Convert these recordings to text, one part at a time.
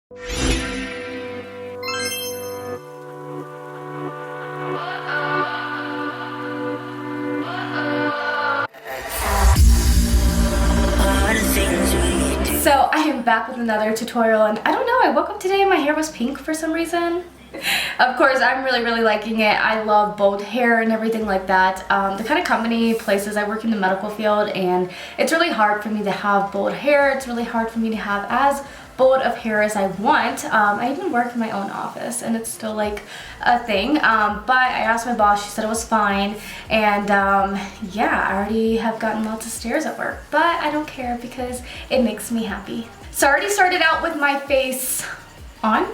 So I am back with another tutorial, and I don't know, I woke up today and my hair was pink for some reason. Of course, I'm really liking it. I love bold hair and everything like that. The kind of company, places, I work in the medical field, and it's really hard for me to have bold hair. It's really hard for me to have as bold of hair as I want. I even work in my own office and it's still like a thing, but I asked my boss, she said it was fine, and yeah, I already have gotten lots of stares at work, but I don't care because it makes me happy. So I already started out with my face on.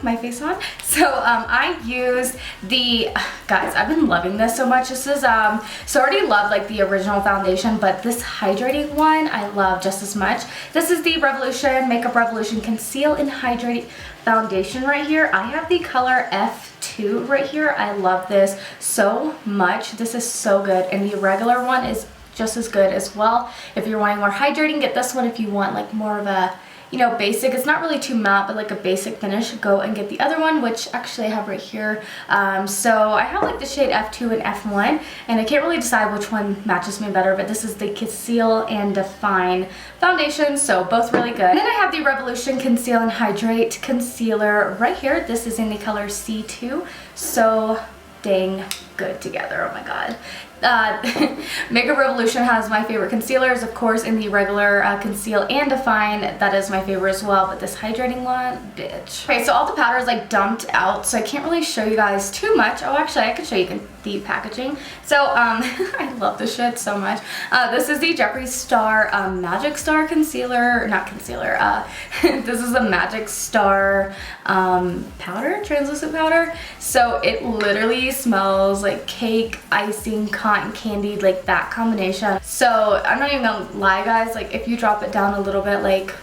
So I use the, guys, I've been loving this so much. This is, so I already love like the original foundation, but this hydrating one I love just as much. This is the Revolution, Makeup Revolution Conceal and Hydrate Foundation right here. I have the color F2 right here. I love this so much. This is so good, and the regular one is just as good as well. If you're wanting more hydrating, get this one. If you want like more of a, you know, basic, it's not really too matte, but like a basic finish, go and get the other one, which actually I have right here. So I have like the shade F2 and F1, and I can't really decide which one matches me better, but this is the Conceal and Define foundation, so both really good. And then I have the Revolution Conceal and Hydrate Concealer right here. This is in the color C2, so dang good together, oh my god. Makeup Revolution has my favorite concealers, of course, in the regular Conceal and Define. That is my favorite as well, but this hydrating one, bitch. Okay, so all the powder is like dumped out, so I can't really show you guys too much. Oh, actually, I can show you the packaging. So, I love this shit so much. This is the Jeffree Star Magic Star Concealer, not concealer, this is a Magic Star powder, translucent powder. So it literally smells like cake, icing, cotton candy, like that combination. So I'm not even gonna lie, guys, like if you drop it down a little bit like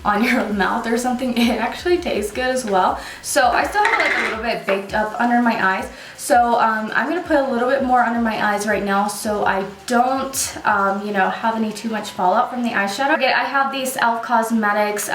on your mouth or something, it actually tastes good as well. So I still have like a little bit baked up under my eyes, so I'm gonna put a little bit more under my eyes right now so I don't you know, have any too much fallout from the eyeshadow. Okay, I have these e.l.f. Cosmetics,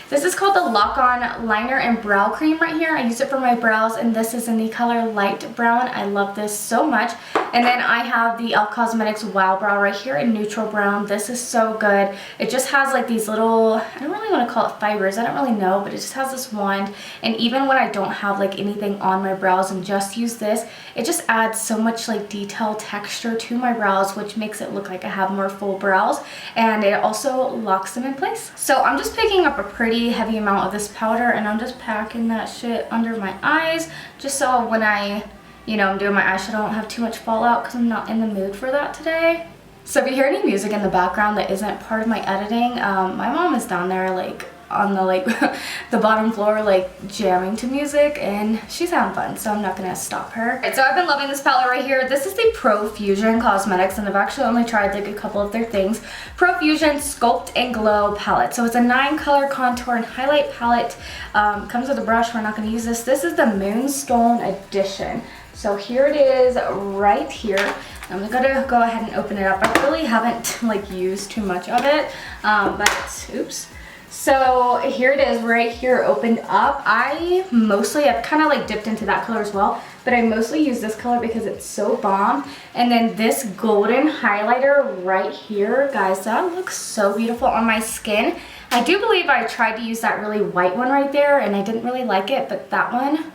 this is called the Lock On Liner and Brow Cream right here. I use it for my brows, and this is in the color Light Brown. I love this so much. And then I have the e.l.f. Cosmetics Wow Brow right here in Neutral Brown. This is so good. It just has like these little, I don't really want to call it fibers, I don't really know, but it just has this wand, and even when I don't have like anything on my brows and just use this, it just adds so much like detail texture to my brows, which makes it look like I have more full brows, and it also locks them in place. So I'm just picking up a pretty heavy amount of this powder, and I'm just packing that shit under my eyes, just so when I, you know, I'm doing my eyeshadow, I don't have too much fallout because I'm not in the mood for that today. So if you hear any music in the background that isn't part of my editing, my mom is down there like on the like the bottom floor like jamming to music, and she's having fun, so I'm not gonna stop her. Alright, so I've been loving this palette right here. This is the ProFusion Cosmetics, and I've actually only tried like a couple of their things. ProFusion Sculpt and Glow palette. So it's a 9-color contour and highlight palette. Comes with a brush. We're not gonna use this. This is the Moonstone edition. So here it is right here. I'm gonna go ahead and open it up. I really haven't like used too much of it, but oops. So here it is right here opened up. I've kind of like dipped into that color as well, but I mostly use this color because it's so bomb. And then this golden highlighter right here, guys, that looks so beautiful on my skin. I do believe I tried to use that really white one right there and I didn't really like it, but that one,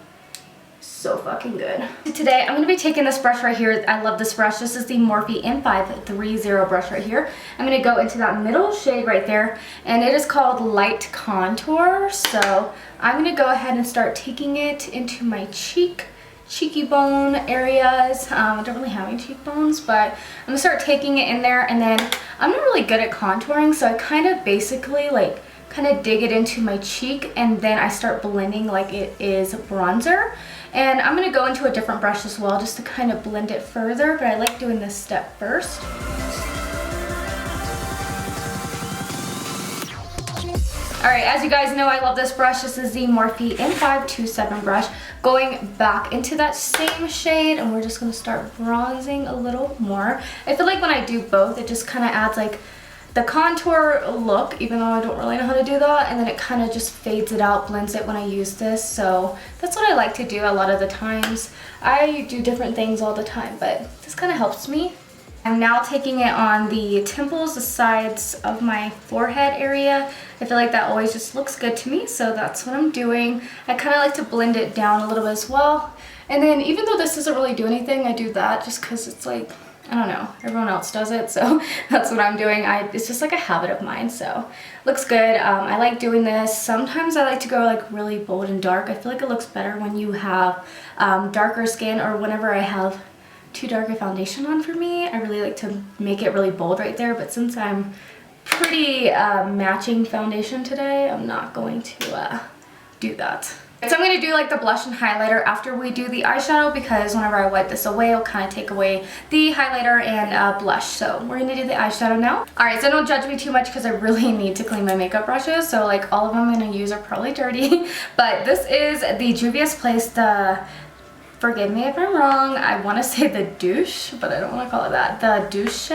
so fucking good. Today I'm going to be taking this brush right here. I love this brush. This is the Morphe M530 brush right here. I'm going to go into that middle shade right there, and it is called Light Contour. So I'm going to go ahead and start taking it into my cheeky bone areas. I don't really have any cheekbones, but I'm going to start taking it in there, and then I'm not really good at contouring, so I kind of basically like kind of dig it into my cheek, and then I start blending like it is bronzer. And I'm going to go into a different brush as well just to kind of blend it further, but I like doing this step first. Alright, as you guys know, I love this brush. This is the Morphe M527 brush. Going back into that same shade, and we're just going to start bronzing a little more. I feel like when I do both, it just kind of adds like the contour look, even though I don't really know how to do that, and then it kind of just fades it out, blends it when I use this. So that's what I like to do a lot of the times. I do different things all the time, but this kind of helps me. I'm now taking it on the temples, the sides of my forehead area. I feel like that always just looks good to me, so that's what I'm doing. I kind of like to blend it down a little bit as well. And then even though this doesn't really do anything, I do that just because it's like, I don't know, everyone else does it, so that's what I'm doing. It's just like a habit of mine, so looks good. I like doing this. Sometimes I like to go like really bold and dark. I feel like it looks better when you have darker skin, or whenever I have too dark a foundation on for me. I really like to make it really bold right there, but since I'm pretty matching foundation today, I'm not going to do that. So I'm going to do like the blush and highlighter after we do the eyeshadow, because whenever I wipe this away, it'll kind of take away the highlighter and blush. So we're going to do the eyeshadow now. Alright, so don't judge me too much because I really need to clean my makeup brushes. So like all of them I'm going to use are probably dirty. But this is the Juvias Place, forgive me if I'm wrong, I want to say the Douce, but I don't want to call it that. The Douce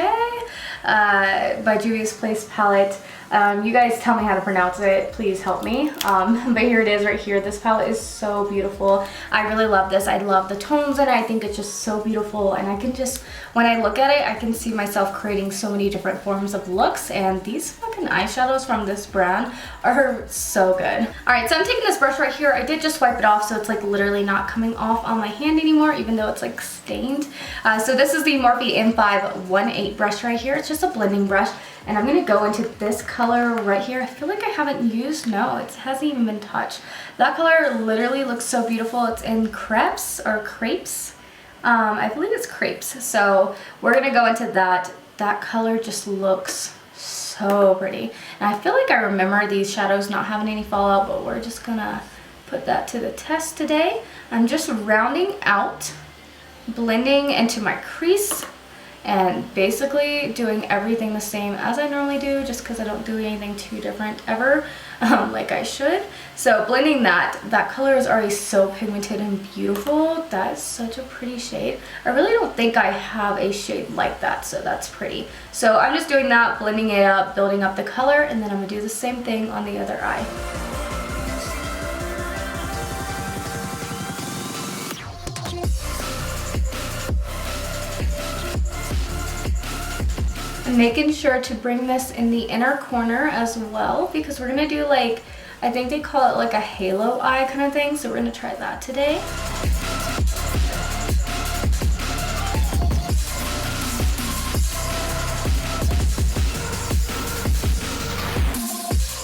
by Juvias Place palette. You guys tell me how to pronounce it, please help me. But here it is right here. This palette is so beautiful. I really love this. I love the tones in it. I think it's just so beautiful, and I can just, when I look at it, I can see myself creating so many different forms of looks, and these fucking eyeshadows from this brand are so good. Alright, so I'm taking this brush right here. I did just wipe it off, so it's like literally not coming off on my hand anymore, even though it's like stained. So this is the Morphe M518 brush right here. It's just a blending brush. And I'm going to go into this color right here. I feel like I haven't used, no, it hasn't even been touched. That color literally looks so beautiful. It's in crepes or crepes. I believe it's crepes. So we're going to go into that. That color just looks so pretty. And I feel like I remember these shadows not having any fallout, but we're just going to put that to the test today. I'm just rounding out, blending into my crease, and basically doing everything the same as I normally do, just because I don't do anything too different ever, like I should. So blending that color is already so pigmented and beautiful. That is such a pretty shade. I really don't think I have a shade like that, so that's pretty. So I'm just doing that, blending it up, building up the color, and then I'm gonna do the same thing on the other eye. Making sure to bring this in the inner corner as well, because we're gonna do like, I think they call it like a halo eye kind of thing, so we're gonna try that today.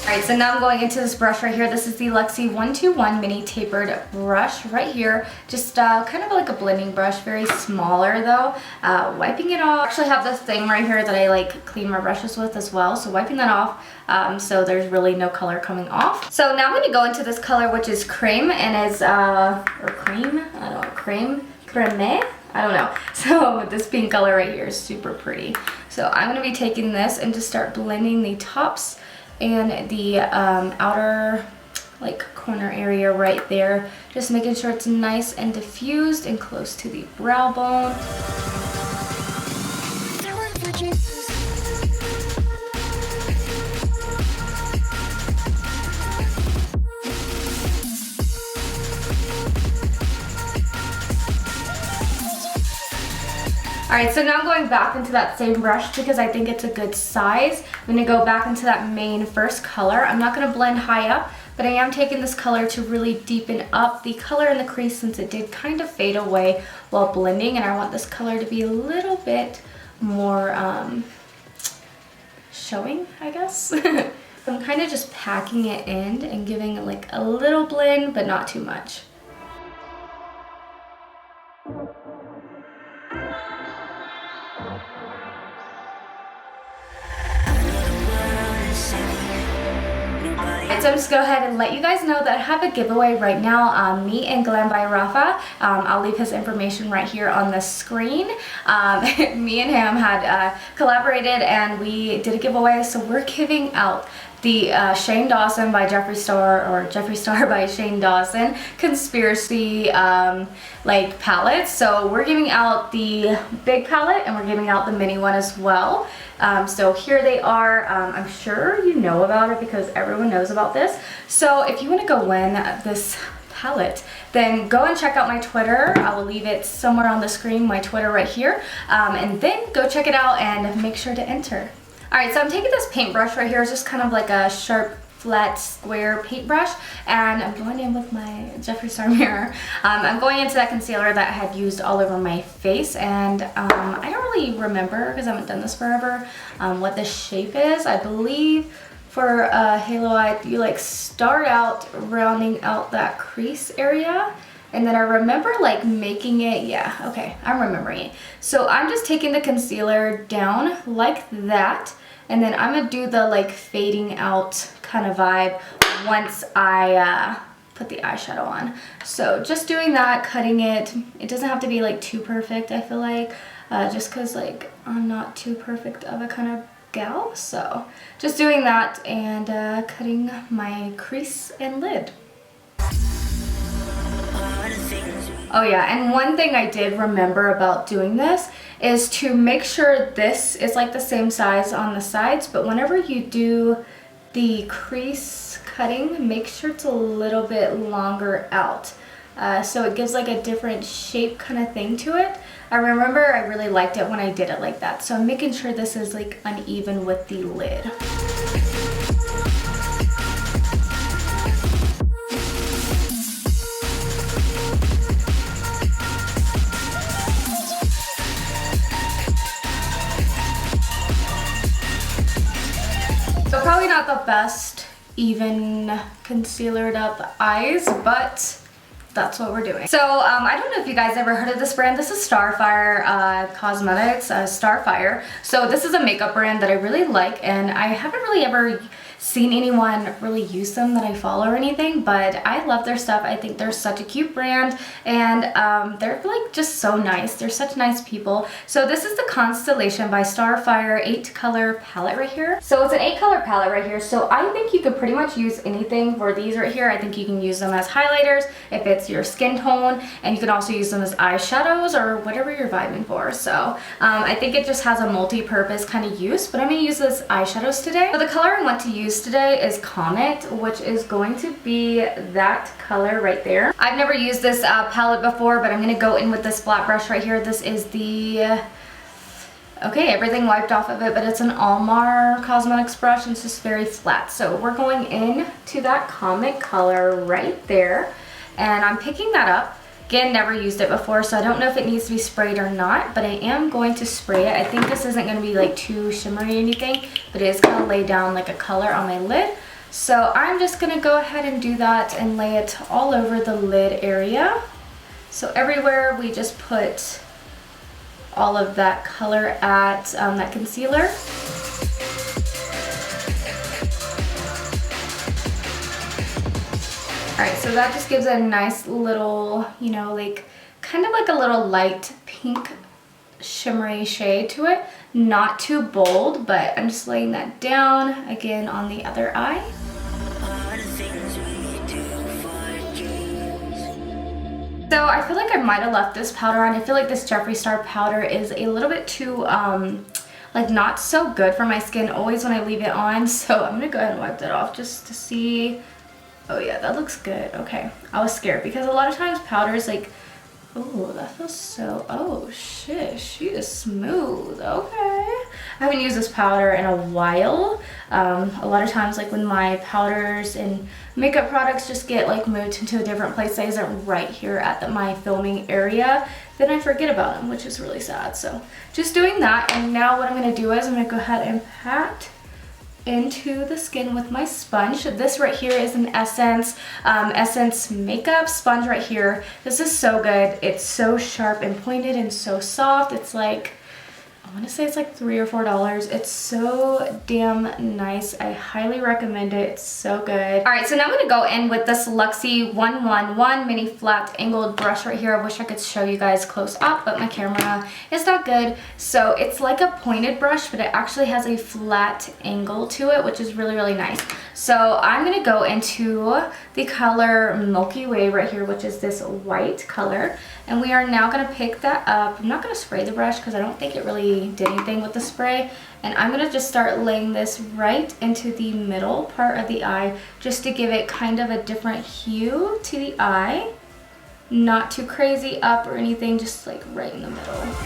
Alright, so now I'm going into this brush right here. This is the Luxie 121 mini tapered brush right here. Just kind of like a blending brush, very smaller though. Wiping it off. I actually have this thing right here that I like clean my brushes with as well. So wiping that off, so there's really no color coming off. So now I'm going to go into this color, which is cream, and is, or cream? I don't know, creme? I don't know. So this pink color right here is super pretty. So I'm going to be taking this and just start blending the tops and the outer like corner area right there, just making sure it's nice and diffused and close to the brow bone. Alright, so now I'm going back into that same brush because I think it's a good size. I'm going to go back into that main first color. I'm not going to blend high up, but I am taking this color to really deepen up the color in the crease, since it did kind of fade away while blending, and I want this color to be a little bit more showing, I guess. I'm kind of just packing it in and giving like a little blend, but not too much. So I'm just go ahead and let you guys know that I have a giveaway right now. Me and Glenn by Rafa, I'll leave his information right here on the screen. Me and him had collaborated and we did a giveaway, so we're giving out the Shane Dawson by Jeffree Star, or Jeffree Star by Shane Dawson Conspiracy like palettes. So we're giving out the big palette and we're giving out the mini one as well. So here they are. I'm sure you know about it because everyone knows about this. So if you want to go win this palette, then go and check out my Twitter. I will leave it somewhere on the screen, my Twitter right here, and then go check it out and make sure to enter. Alright, so I'm taking this paintbrush right here. It's just kind of like a sharp, flat, square paintbrush, and I'm going in with my Jeffree Star mirror. I'm going into that concealer that I had used all over my face, and I don't really remember, because I haven't done this forever, what the shape is. I believe for Halo Eye, you like start out rounding out that crease area, and then I remember like making it, yeah, okay, I'm remembering it. So I'm just taking the concealer down like that, and then I'm gonna do the like fading out kind of vibe once I put the eyeshadow on. So just doing that, cutting it. It doesn't have to be like too perfect, I feel like, just cause like I'm not too perfect of a kind of gal. So just doing that and cutting my crease and lid. Oh yeah, and one thing I did remember about doing this is to make sure this is like the same size on the sides, but whenever you do the crease cutting, make sure it's a little bit longer out. So it gives like a different shape kind of thing to it. I remember I really liked it when I did it like that. So I'm making sure this is like uneven with the lid. So probably not the best even concealered up eyes, but that's what we're doing. So I don't know if you guys ever heard of this brand. This is StarFire Cosmetics, StarFire. So this is a makeup brand that I really like, and I haven't really ever seen anyone really use them that I follow or anything, but I love their stuff. I think they're such a cute brand, and they're like just so nice. They're such nice people. So this is the Constellation by StarFire 8 color palette right here. So it's an 8 color palette right here. So I think you could pretty much use anything for these right here. I think you can use them as highlighters if it's your skin tone, and you can also use them as eyeshadows or whatever you're vibing for. So I think it just has a multi-purpose kind of use, but I'm going to use this eyeshadows today. So the color I want to use today is Comet, which is going to be that color right there. I've never used this palette before, but I'm going to go in with this flat brush right here. This is the, okay, everything wiped off of it, but it's an Almar Cosmetics brush, and it's just very flat. So we're going in to that Comet color right there, and I'm picking that up. Again, never used it before, so I don't know if it needs to be sprayed or not, but I am going to spray it. I think this isn't going to be like too shimmery or anything, but it is going to lay down like a color on my lid. So I'm just going to go ahead and do that and lay it all over the lid area. So everywhere we just put all of that color at that concealer. Alright, so that just gives a nice little, you know, like kind of like a little light pink shimmery shade to it. Not too bold, but I'm just laying that down again on the other eye. So I feel like I might have left this powder on. I feel like this Jeffree Star powder is a little bit too like not so good for my skin always when I leave it on. So I'm gonna go ahead and wipe that off just to see. Oh yeah, that looks good. Okay, I was scared because a lot of times powders like, oh, that feels so, oh shit, she is smooth. Okay, I haven't used this powder in a while. A lot of times like when my powders and makeup products just get like moved into a different place that isn't right here at my filming area, then I forget about them, which is really sad. So just doing that, and now what I'm gonna do is I'm gonna go ahead and pat into the skin with my sponge. This right here is an Essence makeup sponge right here. This is so good. It's so sharp and pointed and so soft. It's like, I want to say it's like $3 or $4. It's so damn nice. I highly recommend it. It's so good. All right, so now I'm going to go in with this Luxie 111 mini flat angled brush right here. I wish I could show you guys close up, but my camera is not good. So it's like a pointed brush, but it actually has a flat angle to it, which is really, really nice. So I'm going to go into the color Milky Way right here, which is this white color. And we are now going to pick that up. I'm not going to spray the brush because I don't think it really did anything with the spray. And I'm going to just start laying this right into the middle part of the eye just to give it kind of a different hue to the eye. Not too crazy up or anything, just like right in the middle.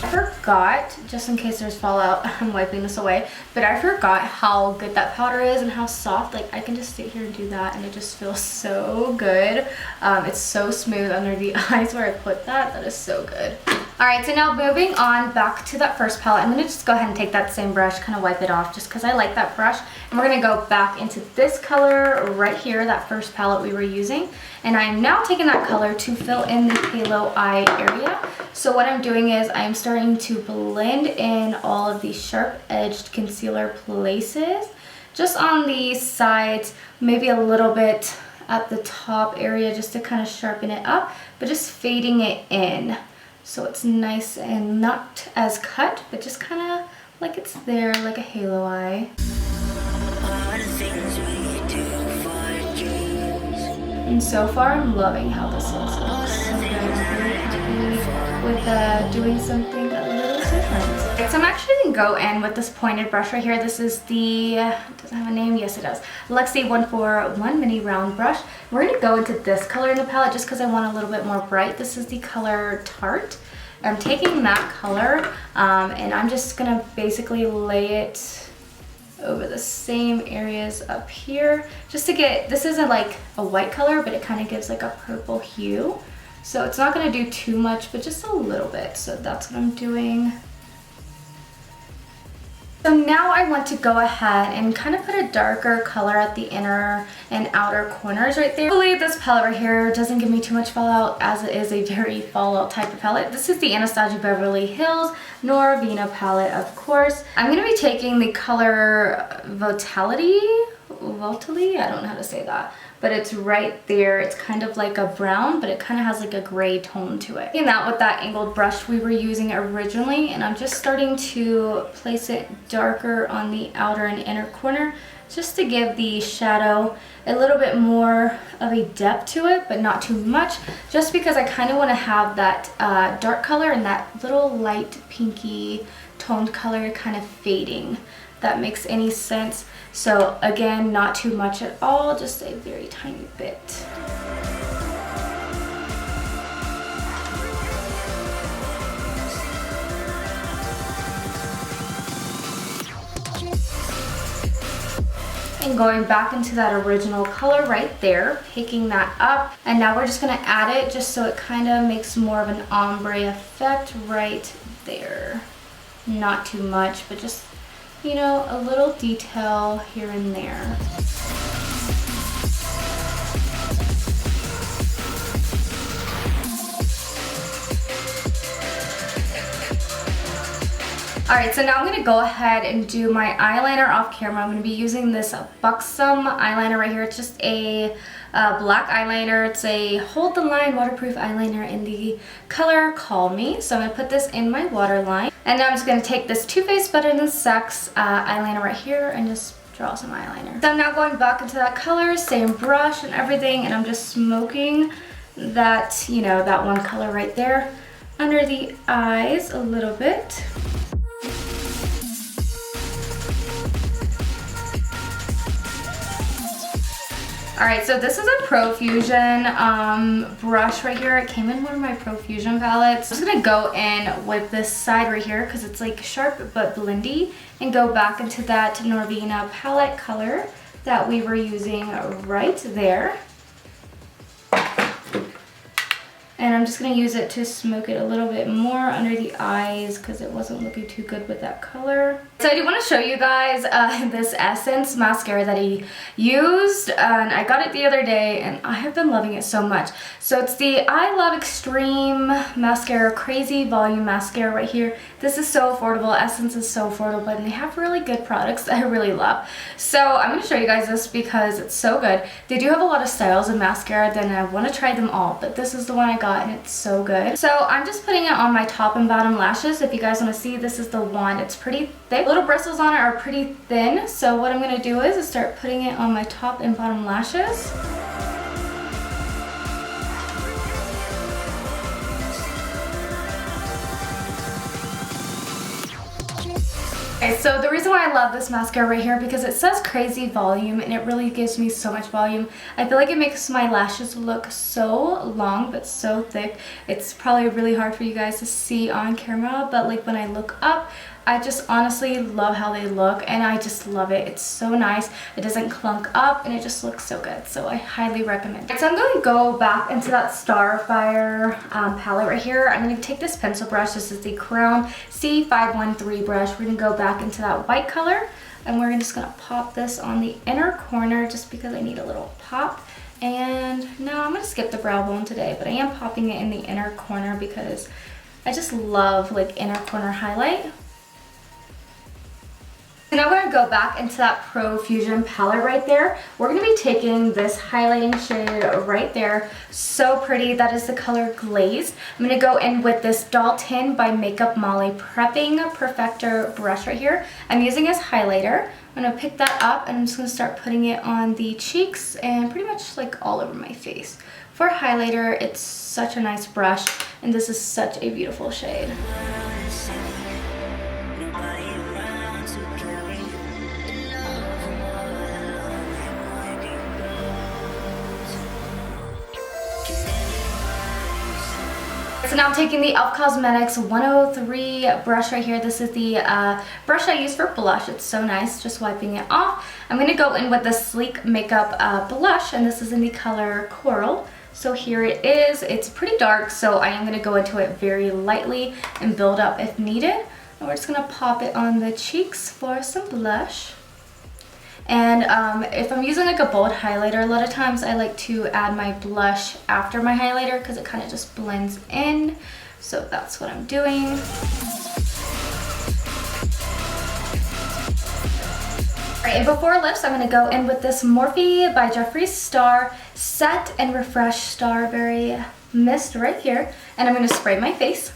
I forgot, just in case there's fallout, I'm wiping this away, but I forgot how good that powder is and how soft. Like, I can just sit here and do that and it just feels so good. It's so smooth under the eyes where I put that. That is so good. All right, so now moving on back to that first palette, I'm gonna just go ahead and take that same brush, kind of wipe it off just because I like that brush. And we're gonna go back into this color right here, that first palette we were using. And I'm now taking that color to fill in the halo eye area. So what I'm doing is I'm starting to blend in all of these sharp edged concealer places, just on the sides, maybe a little bit at the top area just to kind of sharpen it up, but just fading it in. So it's nice and not as cut, but just kind of like it's there, like a halo eye. And so far, I'm loving how this looks. It looks so good. I'm really happy with doing something a little different. Okay, so I'm actually going to go in with this pointed brush right here. This is the, does it have a name? Yes, it does. Luxie 141 mini round brush. We're going to go into this color in the palette just because I want a little bit more bright. This is the color Tart. I'm taking that color and I'm just going to basically lay it over the same areas up here just to get, this isn't like a white color, but it kind of gives like a purple hue. So it's not going to do too much, but just a little bit. So that's what I'm doing. So now I want to go ahead and kind of put a darker color at the inner and outer corners right there. Hopefully this palette right here doesn't give me too much fallout, as it is a very fallout type of palette. This is the Anastasia Beverly Hills Norvina palette, of course. I'm going to be taking the color Vitality, I don't know how to say that, but it's right there. It's kind of like a brown, but it kind of has like a gray tone to it. And that with that angled brush we were using originally, and I'm just starting to place it darker on the outer and inner corner just to give the shadow a little bit more of a depth to it, but not too much, just because I kind of want to have that dark color and that little light pinky toned color kind of fading. If that makes any sense. So again, not too much at all, just a very tiny bit. And going back into that original color right there, picking that up, and now we're just going to add it just so it kind of makes more of an ombre effect right there. Not too much, but just, you know, a little detail here and there. Alright, so now I'm going to go ahead and do my eyeliner off camera. I'm going to be using this Buxom eyeliner right here. It's just a black eyeliner. It's a Hold the Line waterproof eyeliner in the color Call Me. So I'm going to put this in my waterline. And now I'm just going to take this Too Faced Better Than Sex eyeliner right here and just draw some eyeliner. So I'm now going back into that color, same brush and everything, and I'm just smoking that, you know, that one color right there under the eyes a little bit. Alright, so this is a ProFusion brush right here. It came in one of my ProFusion palettes. I'm just going to go in with this side right here because it's like sharp but blendy, and go back into that Norvina palette color that we were using right there. And I'm just going to use it to smoke it a little bit more under the eyes because it wasn't looking too good with that color. So I do want to show you guys this Essence mascara that I used. And I got it the other day and I have been loving it so much. So it's the I Love Extreme Mascara Crazy Volume Mascara right here. This is so affordable. Essence is so affordable and they have really good products that I really love. So I'm going to show you guys this because it's so good. They do have a lot of styles of mascara, then I want to try them all. But this is the one I got and it's so good. So I'm just putting it on my top and bottom lashes. If you guys want to see, this is the one. It's pretty thick. Little bristles on it are pretty thin. So what I'm going to do is start putting it on my top and bottom lashes. Okay, so the reason why I love this mascara right here because it says crazy volume and it really gives me so much volume. I feel like it makes my lashes look so long but so thick. It's probably really hard for you guys to see on camera, but like when I look up, I just honestly love how they look and I just love it. It's so nice. It doesn't clunk up and it just looks so good. So I highly recommend it. So I'm going to go back into that StarFire palette right here. I'm going to take this pencil brush. This is the Crown C513 brush. We're going to go back into that white color and we're just going to pop this on the inner corner just because I need a little pop. And no, I'm going to skip the brow bone today, but I am popping it in the inner corner because I just love like inner corner highlight. So now we're going to go back into that ProFusion palette right there. We're going to be taking this highlighting shade right there. So pretty. That is the color Glazed. I'm going to go in with this Dalton by Makeup Molly Prepping Perfector brush right here. I'm using as highlighter. I'm going to pick that up and I'm just going to start putting it on the cheeks and pretty much like all over my face. For highlighter, it's such a nice brush and this is such a beautiful shade. So now I'm taking the e.l.f. Cosmetics 103 brush right here. This is the brush I use for blush. It's so nice, just wiping it off. I'm going to go in with the Sleek Makeup blush, and this is in the color Coral. So here it is. It's pretty dark, so I am going to go into it very lightly and build up if needed. And we're just going to pop it on the cheeks for some blush. And if I'm using like a bold highlighter, a lot of times I like to add my blush after my highlighter because it kind of just blends in. So that's what I'm doing. Alright, and before lips, I'm going to go in with this Morphe by Jeffree Star Set and Refresh Starberry Mist right here. And I'm going to spray my face.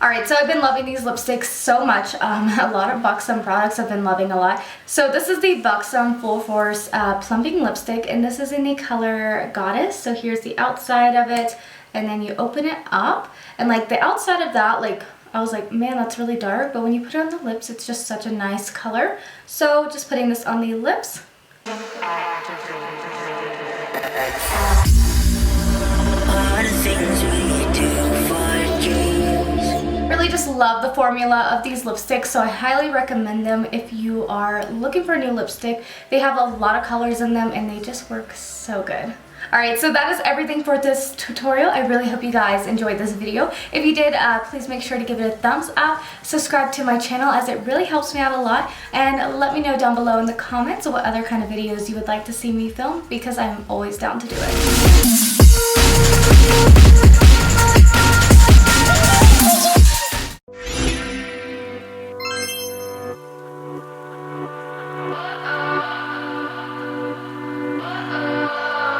Alright, so I've been loving these lipsticks so much. A lot of Buxom products I've been loving a lot. So this is the Buxom Full Force Plumping Lipstick, and this is in the color Goddess. So here's the outside of it, and then you open it up. And like the outside of that, like I was like, man, that's really dark. But when you put it on the lips, it's just such a nice color. So just putting this on the lips. Really just love the formula of these lipsticks, so I highly recommend them if you are looking for a new lipstick. They have a lot of colors in them and they just work so good. Alright, so that is everything for this tutorial. I really hope you guys enjoyed this video. If you did, please make sure to give it a thumbs up, subscribe to my channel as it really helps me out a lot, and let me know down below in the comments what other kind of videos you would like to see me film because I'm always down to do it.